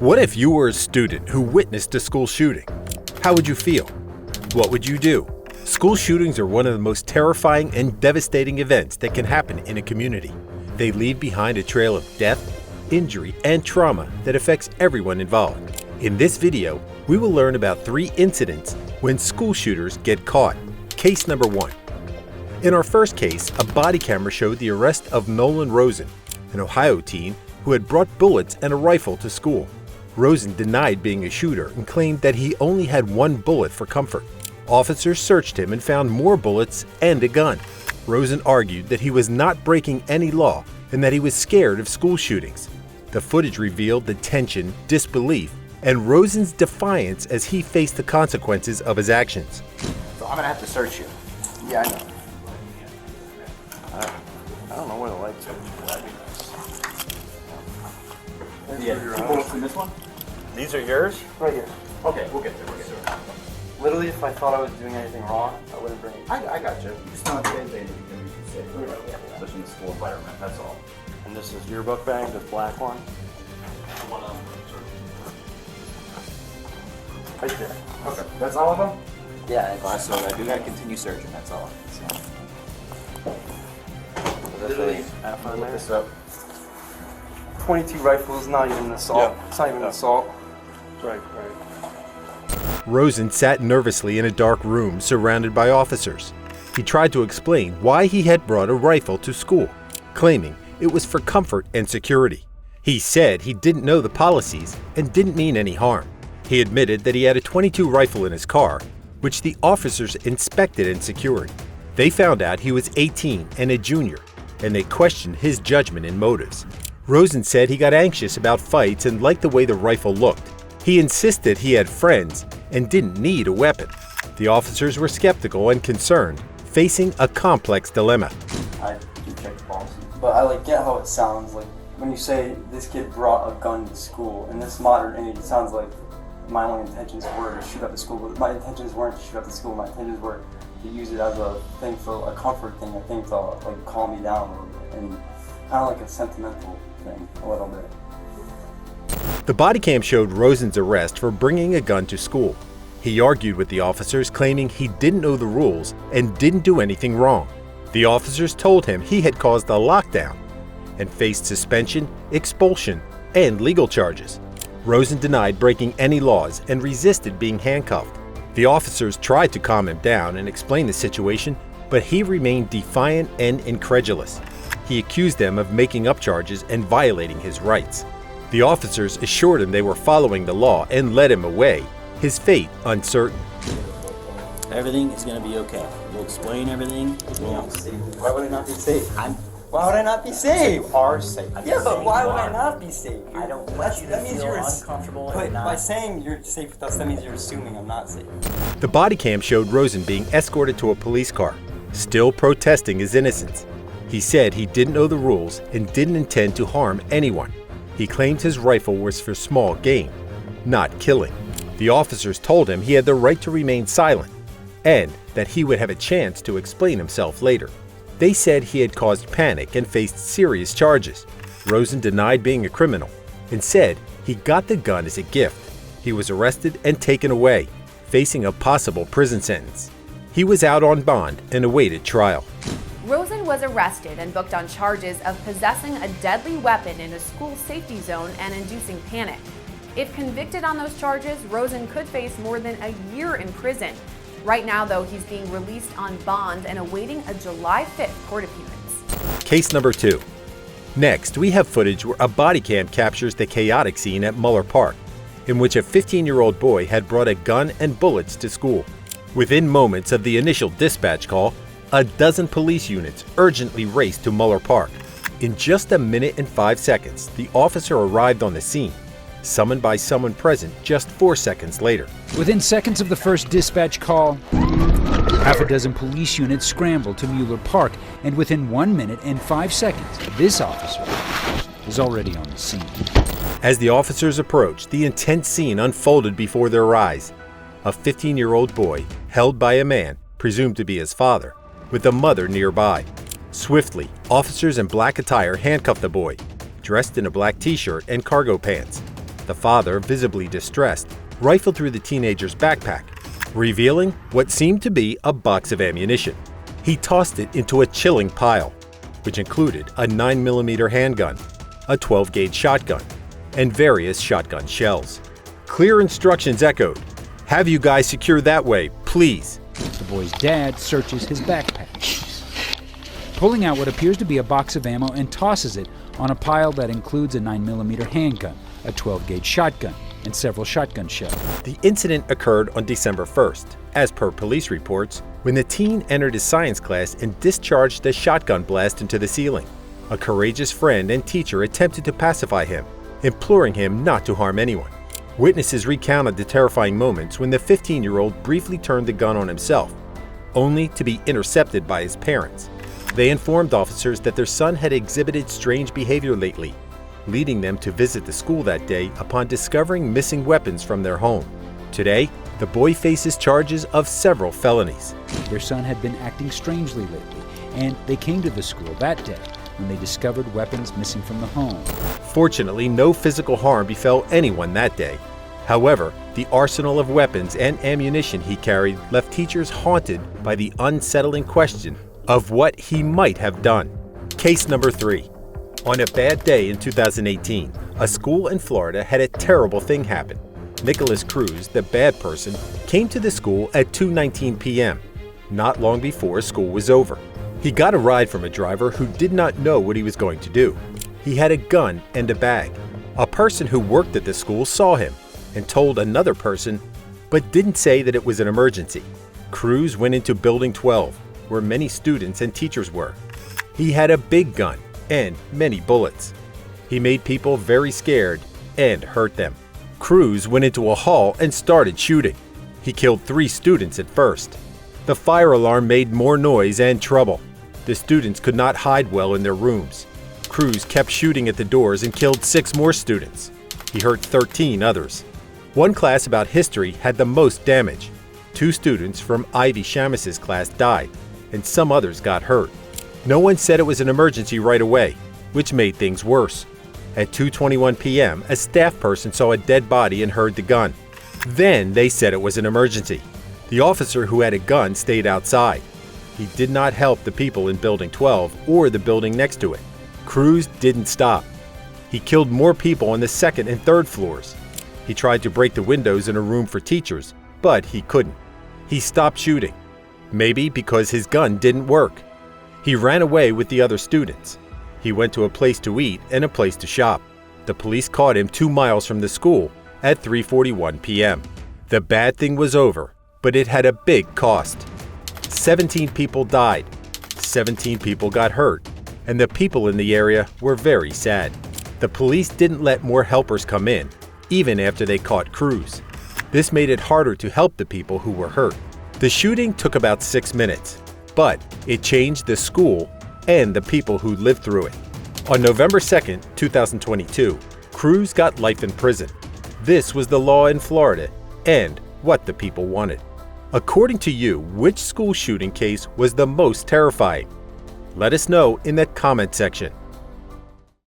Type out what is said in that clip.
What if you were a student who witnessed a school shooting? How would you feel? What would you do? School shootings are one of the most terrifying and devastating events that can happen in a community. They leave behind a trail of death, injury, and trauma that affects everyone involved. In this video, we will learn about 3 incidents when school shooters get caught. Case number 1. In our first case, a body camera showed the arrest of Nolan Rosen, an Ohio teen who had brought bullets and a rifle to school. Rosen denied being a shooter and claimed that he only had 1 bullet for comfort. Officers searched him and found more bullets and a gun. Rosen argued that he was not breaking any law and that he was scared of school shootings. The footage revealed the tension, disbelief, and Rosen's defiance as he faced the consequences of his actions. So I'm gonna have to search you. Yeah, I know. I don't know where the lights are. Yeah, 2 bullets in this one? These are yours? Right here. Okay, we'll get there. Literally, if I thought I was doing anything wrong, I wouldn't bring it. I got you. It's not anything that you can be safe, especially in the school environment, that's all. And this is your book bag, this black one? Right there. Okay, that's all of them? Yeah. So I do gotta continue searching, that's all. Literally, half on there. This up. 22 rifles, not even an assault. Yeah. It's not even an assault. Right. Rosen sat nervously in a dark room surrounded by officers. He tried to explain why he had brought a rifle to school, claiming it was for comfort and security. He said he didn't know the policies and didn't mean any harm. He admitted that he had a .22 rifle in his car, which the officers inspected and secured. They found out he was 18 and a junior, and they questioned his judgment and motives. Rosen said he got anxious about fights and liked the way the rifle looked. He insisted he had friends and didn't need a weapon. The officers were skeptical and concerned, facing a complex dilemma. I do check the policy. But I get how it sounds. When you say this kid brought a gun to school, in this modern age, it sounds like my only intentions were to shoot up the school. But my intentions weren't to shoot up the school. My intentions were to use it as a thing for a comfort thing, a thing to calm me down a little bit, and kind of like a sentimental thing a little bit. The body cam showed Rosen's arrest for bringing a gun to school. He argued with the officers, claiming he didn't know the rules and didn't do anything wrong. The officers told him he had caused a lockdown and faced suspension, expulsion, and legal charges. Rosen denied breaking any laws and resisted being handcuffed. The officers tried to calm him down and explain the situation, but he remained defiant and incredulous. He accused them of making up charges and violating his rights. The officers assured him they were following the law and led him away, his fate uncertain. Everything is going to be okay. We'll explain everything. Why would I not be safe? Why would I not be safe? You are safe. Yeah, but why would I not be safe? I don't want you to feel uncomfortable But and not. by saying you're safe with us, that means you're assuming I'm not safe. The body cam showed Rosen being escorted to a police car, still protesting his innocence. He said he didn't know the rules and didn't intend to harm anyone. He claimed his rifle was for small game, not killing. The officers told him he had the right to remain silent and that he would have a chance to explain himself later. They said he had caused panic and faced serious charges. Rosen denied being a criminal and said he got the gun as a gift. He was arrested and taken away, facing a possible prison sentence. He was out on bond and awaited trial. Rosen was arrested and booked on charges of possessing a deadly weapon in a school safety zone and inducing panic. If convicted on those charges, Rosen could face more than a year in prison. Right now, though, he's being released on bond and awaiting a July 5th court appearance. Case number 2. Next, we have footage where a body cam captures the chaotic scene at Muller Park, in which a 15-year-old boy had brought a gun and bullets to school. Within moments of the initial dispatch call, a dozen police units urgently raced to Muller Park. In just 1 minute and 5 seconds, the officer arrived on the scene, summoned by someone present just 4 seconds later. Within seconds of the first dispatch call, half a dozen police units scrambled to Muller Park, and within 1 minute and 5 seconds, this officer was already on the scene. As the officers approached, the intense scene unfolded before their eyes. A 15-year-old boy, held by a man, presumed to be his father, with a mother nearby. Swiftly, officers in black attire handcuffed the boy, dressed in a black t-shirt and cargo pants. the father, visibly distressed, rifled through the teenager's backpack, revealing what seemed to be a box of ammunition. He tossed it into a chilling pile, which included a 9mm handgun, a 12-gauge shotgun, and various shotgun shells. Clear instructions echoed. "Have you guys secure that way, please." The boy's dad searches his backpack, pulling out what appears to be a box of ammo and tosses it on a pile that includes a 9mm handgun, a 12-gauge shotgun, and several shotgun shells. The incident occurred on December 1st, as per police reports, when the teen entered his science class and discharged a shotgun blast into the ceiling. A courageous friend and teacher attempted to pacify him, imploring him not to harm anyone. Witnesses recounted the terrifying moments when the 15-year-old briefly turned the gun on himself, only to be intercepted by his parents. They informed officers that their son had exhibited strange behavior lately, leading them to visit the school that day upon discovering missing weapons from their home. Today, the boy faces charges of several felonies. Their son had been acting strangely lately, and they came to the school that day when they discovered weapons missing from the home. Fortunately, no physical harm befell anyone that day. However, the arsenal of weapons and ammunition he carried left teachers haunted by the unsettling question of what he might have done. Case number 3. On a bad day in 2018, a school in Florida had a terrible thing happen. Nicholas Cruz, the bad person, came to the school at 2:19 p.m., not long before school was over. He got a ride from a driver who did not know what he was going to do. He had a gun and a bag. A person who worked at the school saw him and told another person, but didn't say that it was an emergency. Cruz went into Building 12, where many students and teachers were. He had a big gun and many bullets. He made people very scared and hurt them. Cruz went into a hall and started shooting. He killed 3 students at first. The fire alarm made more noise and trouble. The students could not hide well in their rooms. Cruz kept shooting at the doors and killed 6 more students. He hurt 13 others. One class about history had the most damage. 2 students from Ivy Shamis's class died, and some others got hurt. No one said it was an emergency right away, which made things worse. At 2:21 p.m., a staff person saw a dead body and heard the gun. Then they said it was an emergency. The officer who had a gun stayed outside. He did not help the people in Building 12 or the building next to it. Cruz didn't stop. He killed more people on the 2nd and 3rd floors. He tried to break the windows in a room for teachers, but he couldn't. He stopped shooting, maybe because his gun didn't work. He ran away with the other students. He went to a place to eat and a place to shop. The police caught him 2 miles from the school at 3:41 p.m. The bad thing was over, but it had a big cost. 17 people died, 17 people got hurt, and the people in the area were very sad. The police didn't let more helpers come in, even after they caught Cruz. This made it harder to help the people who were hurt. The shooting took about 6 minutes, but it changed the school and the people who lived through it. On November 2nd, 2022, Cruz got life in prison. This was the law in Florida and what the people wanted. According to you, which school shooting case was the most terrifying? Let us know in the comment section.